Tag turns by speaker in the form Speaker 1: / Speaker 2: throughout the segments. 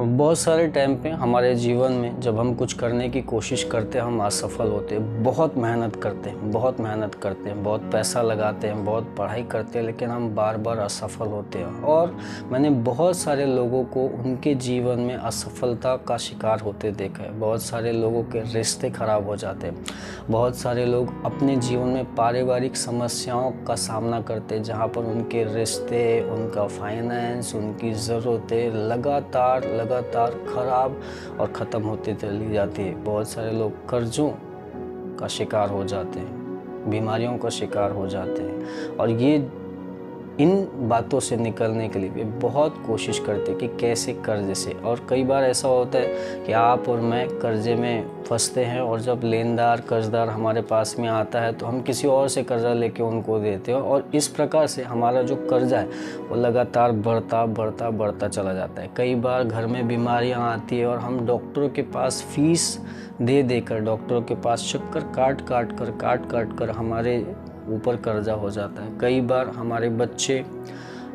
Speaker 1: बहुत सारे टाइम पे हमारे जीवन में जब हम कुछ करने की कोशिश करते हैं हम असफल होते हैं। बहुत मेहनत करते हैं, बहुत पैसा लगाते हैं, बहुत पढ़ाई करते हैं, लेकिन हम बार बार असफल होते हैं। और मैंने बहुत सारे लोगों को उनके जीवन में असफलता का शिकार होते देखा है। बहुत सारे लोगों के रिश्ते खराब हो जाते हैं। बहुत सारे लोग अपने जीवन में पारिवारिक समस्याओं का सामना करते हैं, जहाँ पर उनके रिश्ते, उनका फाइनेंस, उनकी ज़रूरतें लगातार खराब और ख़त्म होती चली जाती है। बहुत सारे लोग कर्ज़ों का शिकार हो जाते हैं, बीमारियों का शिकार हो जाते हैं, और ये इन बातों से निकलने के लिए भी बहुत कोशिश करते हैं कि कैसे कर्ज़े से। और कई बार ऐसा होता है कि आप और मैं कर्ज़े में फंसते हैं, और जब लेनदार कर्ज़दार हमारे पास में आता है तो हम किसी और से कर्ज़ा लेके उनको देते हैं, और इस प्रकार से हमारा जो कर्ज़ा है वो लगातार बढ़ता चला जाता है। कई बार घर में बीमारियां आती है और हम डॉक्टरों के पास फीस दे देकर, डॉक्टरों के पास चक्कर काट कर हमारे ऊपर कर्जा हो जाता है। कई बार हमारे बच्चे,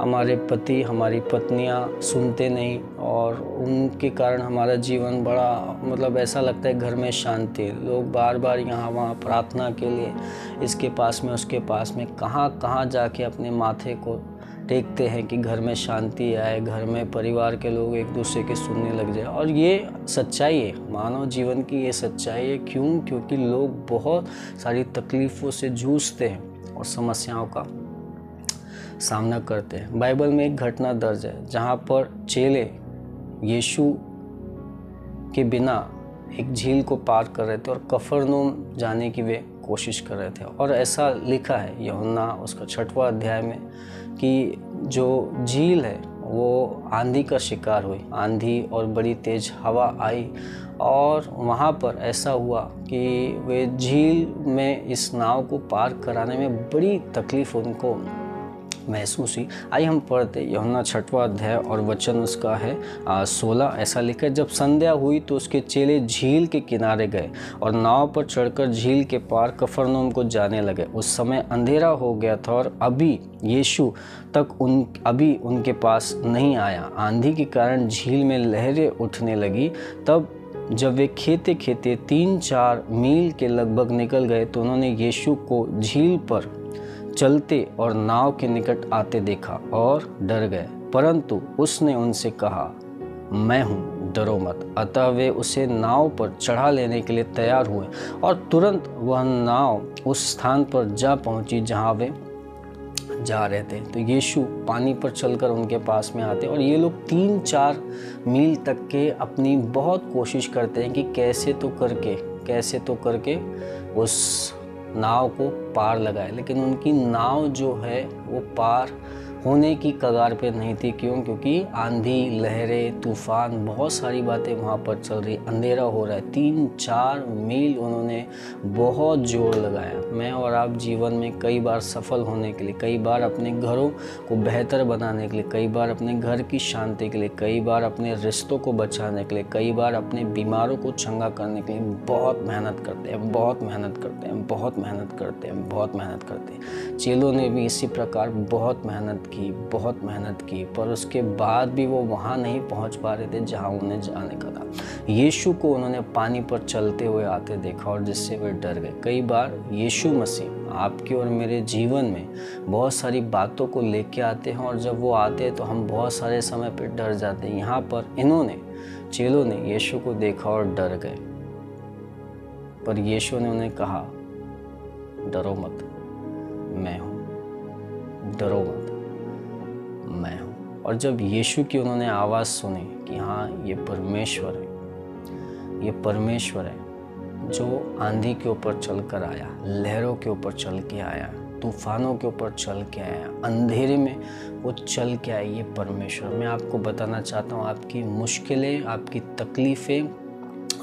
Speaker 1: हमारे पति, हमारी पत्नियां सुनते नहीं, और उनके कारण हमारा जीवन बड़ा ऐसा लगता है घर में शांति। लोग बार बार यहाँ वहाँ प्रार्थना के लिए इसके पास में उसके पास में कहाँ जाके अपने माथे को टेकते हैं कि घर में शांति आए, घर में परिवार के लोग एक दूसरे के सुनने लग जाए। और ये सच्चाई है, मानव जीवन की ये सच्चाई है। क्योंकि लोग बहुत सारी तकलीफ़ों से जूझते हैं और समस्याओं का सामना करते हैं। बाइबल में एक घटना दर्ज है जहाँ पर चेले यीशु के बिना एक झील को पार कर रहे थे और कफरनहूम जाने की वे कोशिश कर रहे थे। और ऐसा लिखा है यूहन्ना उसका 6वां अध्याय में कि जो झील है वो आंधी का शिकार हुई। आंधी और बड़ी तेज़ हवा आई, और वहाँ पर ऐसा हुआ कि वे झील में इस नाव को पार कराने में बड़ी तकलीफ़ उनको महसूस हुई। आइए हम पढ़ते यूहन्ना 6वां अध्याय और वचन उसका है 16। ऐसा लिखा है, जब संध्या हुई तो उसके चेले झील के किनारे गए और नाव पर चढ़कर झील के पार कफरनहूम को जाने लगे। उस समय अंधेरा हो गया था और अभी यीशु उनके पास नहीं आया। आंधी के कारण झील में लहरें उठने लगी। तब जब वे खेते 3-4 मील के लगभग निकल गए तो उन्होंने यीशु को झील पर चलते और नाव के निकट आते देखा और डर गए। परंतु उसने उनसे कहा, मैं हूँ, डरो मत। अतः वे उसे नाव पर चढ़ा लेने के लिए तैयार हुए, और तुरंत वह नाव उस स्थान पर जा पहुँची जहाँ वे जा रहे थे। तो यीशु पानी पर चलकर उनके पास में आते, और ये लोग 3-4 मील तक के अपनी बहुत कोशिश करते हैं कि कैसे तो करके उस नाव को पार लगाए। लेकिन उनकी नाव जो है वो पार होने की कगार पे नहीं थी। क्योंकि आंधी, लहरें, तूफान, बहुत सारी बातें वहाँ पर चल रही, अंधेरा हो रहा है। 3-4 मील उन्होंने बहुत जोर लगाया। मैं और आप जीवन में कई बार सफल होने के लिए, कई बार अपने घरों को बेहतर बनाने के लिए, कई बार अपने घर की शांति के लिए, कई बार अपने रिश्तों को बचाने के लिए, कई बार अपने बीमारों को चंगा करने के लिए बहुत मेहनत करते हैं। चेलों ने भी इसी प्रकार बहुत मेहनत की, पर उसके बाद भी वो वहाँ नहीं पहुँच पा रहे थे जहाँ उन्हें जाने का था। यीशु को उन्होंने पानी पर चलते हुए आते देखा, और जिससे वे डर गए। कई बार यीशु मसीह आपके और मेरे जीवन में बहुत सारी बातों को लेके आते हैं, और जब वो आते हैं तो हम बहुत सारे समय पर डर जाते हैं। यहाँ पर चेलों ने यीशु को देखा और डर गए, पर यीशु ने उन्हें कहा, डरो मत, मैं हूँ, डरो मत, मैं हूँ। और जब यीशु की उन्होंने आवाज़ सुनी कि हाँ, ये परमेश्वर है जो आंधी के ऊपर चलकर आया, लहरों के ऊपर चल के आया, तूफानों के ऊपर चल के आया, अंधेरे में वो चल के आया, ये परमेश्वर। मैं आपको बताना चाहता हूँ, आपकी मुश्किलें, आपकी तकलीफ़ें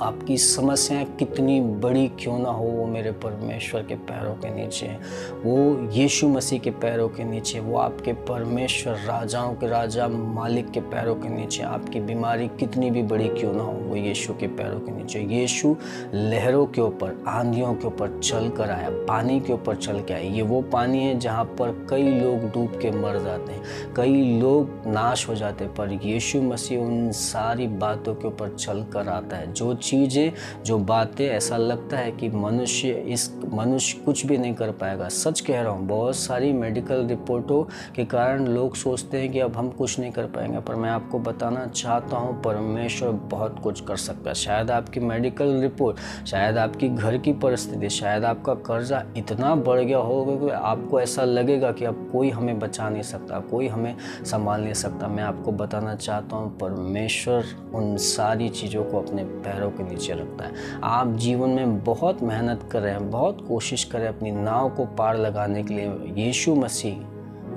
Speaker 1: आपकी समस्याएं कितनी बड़ी क्यों ना हो, वो मेरे परमेश्वर के पैरों के नीचे है। वो यीशु मसीह के पैरों के नीचे, वो आपके परमेश्वर राजाओं के राजा मालिक के पैरों के नीचे। आपकी बीमारी कितनी भी बड़ी क्यों ना हो, वो यीशु के पैरों के नीचे। यीशु लहरों के ऊपर, आंधियों के ऊपर चल कर आया, पानी के ऊपर चल के आया। ये वो पानी है जहाँ पर कई लोग डूब के मर जाते हैं, कई लोग नाश हो जाते हैं, पर यीशु मसीह उन सारी बातों के ऊपर चल कर आता है। जो चीज़ें, जो बातें ऐसा लगता है कि मनुष्य कुछ भी नहीं कर पाएगा। सच कह रहा हूँ, बहुत सारी मेडिकल रिपोर्टों के कारण लोग सोचते हैं कि अब हम कुछ नहीं कर पाएंगे, पर मैं आपको बताना चाहता हूँ परमेश्वर बहुत कुछ कर सकता है। शायद आपकी मेडिकल रिपोर्ट, शायद आपकी घर की परिस्थिति, शायद आपका कर्जा इतना बढ़ गया होगा कि आपको ऐसा लगेगा कि अब कोई हमें बचा नहीं सकता, कोई हमें संभाल नहीं सकता। मैं आपको बताना चाहता हूँ परमेश्वर उन सारी चीज़ों को अपने पैरों के नीचे रखता है। आप जीवन में बहुत मेहनत कर रहे हैं, बहुत कोशिश कर रहे हैं अपनी नाव को पार लगाने के लिए।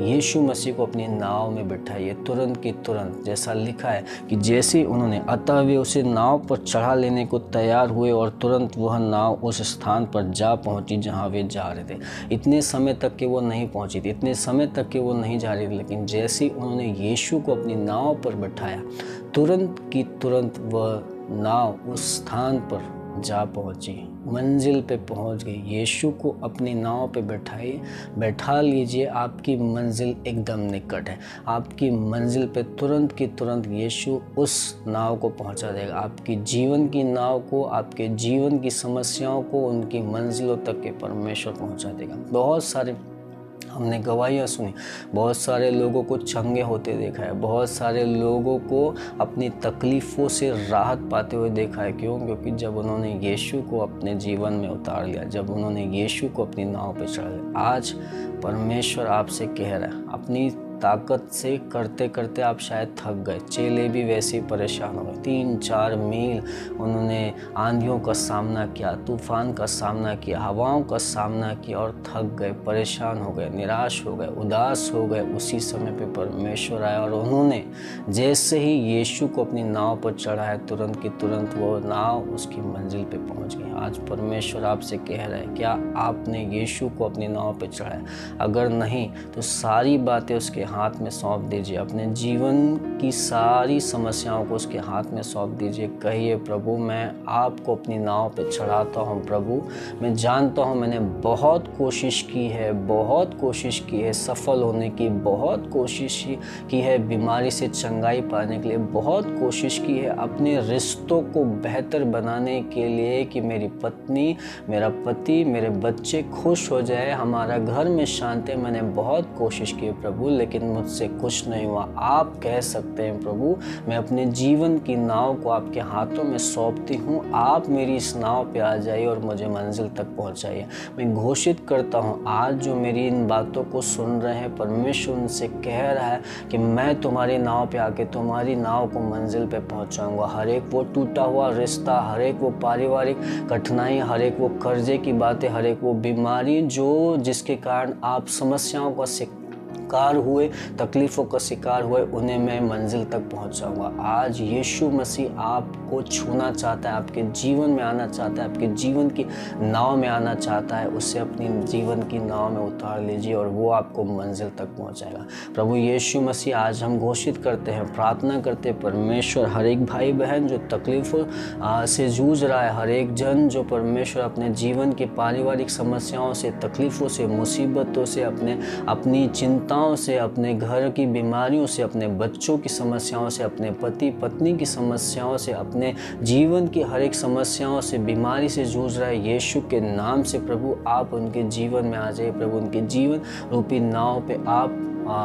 Speaker 1: यीशु मसीह को अपनी नाव में बिठाइए तुरंत की तुरंत। जैसा लिखा है कि जैसे उन्होंने, अतः वे उसे नाव पर चढ़ा लेने को तैयार हुए और तुरंत वह नाव उस स्थान पर जा पहुंची जहां वे जा रहे थे। इतने समय तक कि वो नहीं पहुंची थी, इतने समय तक कि वो नहीं जा रही थी, लेकिन जैसे उन्होंने यीशु को अपनी नाव पर बैठाया, तुरंत की तुरंत वह नाव उस स्थान पर जा पहुंची, मंजिल पे पहुंच गई। यीशु को अपनी नाव पे बैठा लीजिए, आपकी मंजिल एकदम निकट है। आपकी मंजिल पे तुरंत की तुरंत यीशु उस नाव को पहुंचा देगा। आपकी जीवन की नाव को, आपके जीवन की समस्याओं को उनकी मंजिलों तक के परमेश्वर पहुंचा देगा। बहुत सारे हमने गवाहियाँ सुनी, बहुत सारे लोगों को चंगे होते देखा है, बहुत सारे लोगों को अपनी तकलीफ़ों से राहत पाते हुए देखा है। क्यों? क्योंकि जब उन्होंने यीशु को अपने जीवन में उतार लिया, जब उन्होंने यीशु को अपनी नाव पर चढ़ा लिया। आज परमेश्वर आपसे कह रहा है, अपनी ताकत से करते करते आप शायद थक गए। चेले भी वैसे ही परेशान हो गए। 3-4 मील उन्होंने आंधियों का सामना किया, तूफान का सामना किया, हवाओं का सामना किया और थक गए, परेशान हो गए, निराश हो गए, उदास हो गए। उसी समय पे परमेश्वर आया और उन्होंने जैसे ही यीशु को अपनी नाव पर चढ़ाया, तुरंत की तुरंत वो नाव उसकी मंजिल पे पहुंच गई। आज परमेश्वर आपसे कह रहा है, क्या आपने यीशु को अपनी नाव पे चढ़ाया? अगर नहीं तो सारी बातें उसके हाथ में सौंप दीजिए। अपने जीवन की सारी समस्याओं को उसके हाथ में सौंप दीजिए। कहिए, प्रभु मैं आपको अपनी नाव पे चढ़ाता हूँ। प्रभु मैं जानता हूँ मैंने बहुत कोशिश की है सफल होने की, बहुत कोशिश की है बीमारी से चंगाई पाने के लिए, बहुत कोशिश की है अपने रिश्तों को बेहतर बनाने के लिए कि मेरी पत्नी, मेरा पति, मेरे बच्चे खुश हो जाए, हमारा घर में शांति। मैंने बहुत कोशिश की है प्रभु, लेकिन मुझसे कुछ नहीं हुआ। आप कह सकते हैं, प्रभु मैं अपने जीवन की नाव को आपके हाथों में सौंपती हूँ, आप मेरी इस नाव पे आ जाइए और मुझे मंजिल तक पहुँचाइए। मैं घोषित करता हूँ, आज जो मेरी इन बातों को सुन रहे हैं, परमेश्वर उनसे कह रहा है कि मैं तुम्हारी नाव पे आके तुम्हारी नाव को मंजिल पे पहुँचाऊँगा। हर एक वो टूटा हुआ रिश्ता, हर एक वो पारिवारिक कठिनाई, हर एक वो कर्जे की बातें, हर एक वो बीमारी जिसके कारण आप समस्याओं का शिकार हुए, तकलीफ़ों का शिकार हुए, उन्हें मैं मंजिल तक पहुंचाऊंगा। आज यीशु मसीह आपको छूना चाहता है, आपके जीवन में आना चाहता है, आपके जीवन की नाव में आना चाहता है। उससे अपनी जीवन की नाव में उतार लीजिए और वो आपको मंजिल तक पहुंचाएगा। प्रभु यीशु मसीह, आज हम घोषित करते हैं, प्रार्थना करते हैं, परमेश्वर हर एक भाई बहन जो तकलीफ़ों से जूझ रहा है, हर एक जन जो परमेश्वर अपने जीवन के पारिवारिक समस्याओं से, तकलीफ़ों से, मुसीबतों से, अपनी चिंताओं से, अपने घर की बीमारियों से, अपने बच्चों की समस्याओं से, अपने पति पत्नी की समस्याओं से, अपने जीवन की हर एक समस्याओं से, बीमारी से जूझ रहा है, यीशु के नाम से प्रभु आप उनके जीवन में आ जाइए। प्रभु उनके जीवन रूपी नाव पे आप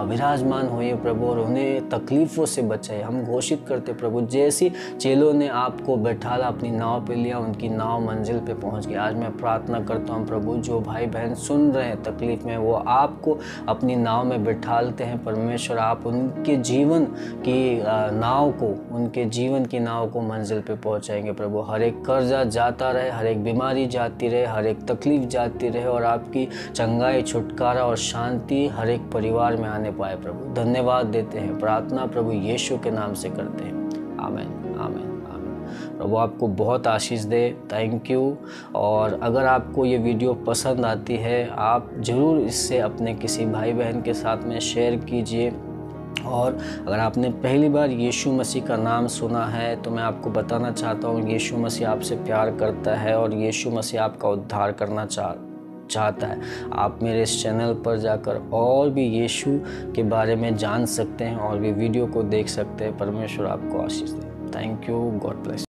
Speaker 1: विराजमान होइए प्रभु और उन्हें तकलीफ़ों से बचाइए। हम घोषित करते प्रभु, जैसी चेलों ने आपको बैठाला, अपनी नाव पे लिया, उनकी नाव मंजिल पे पहुंच गई। आज मैं प्रार्थना करता हूं प्रभु, जो भाई बहन सुन रहे हैं तकलीफ़ में, वो आपको अपनी नाव में बैठालते हैं परमेश्वर, आप उनके जीवन की नाव को, उनके जीवन की नाव को मंजिल पे पहुंचाएंगे प्रभु। हर एक कर्जा जाता रहे, हर एक बीमारी जाती रहे, हर एक तकलीफ़ जाती रहे और आपकी चंगाई, छुटकारा और शांति हर एक परिवार में आने पाए प्रभु। धन्यवाद देते हैं, प्रार्थना प्रभु यीशु के नाम से करते हैं। आमीन, आमीन, आमीन। प्रभु आपको बहुत आशीष दे। Thank you. और अगर आपको ये वीडियो पसंद आती है, आप ज़रूर इससे अपने किसी भाई बहन के साथ में शेयर कीजिए। और अगर आपने पहली बार यीशु मसीह का नाम सुना है तो मैं आपको बताना चाहता हूँ, यीशु मसीह आपसे प्यार करता है और यीशु मसीह आपका उद्धार करना चाहता है। आप मेरे इस चैनल पर जाकर और भी यीशु के बारे में जान सकते हैं और भी वीडियो को देख सकते हैं। परमेश्वर आपको आशीष दे। Thank you. God bless.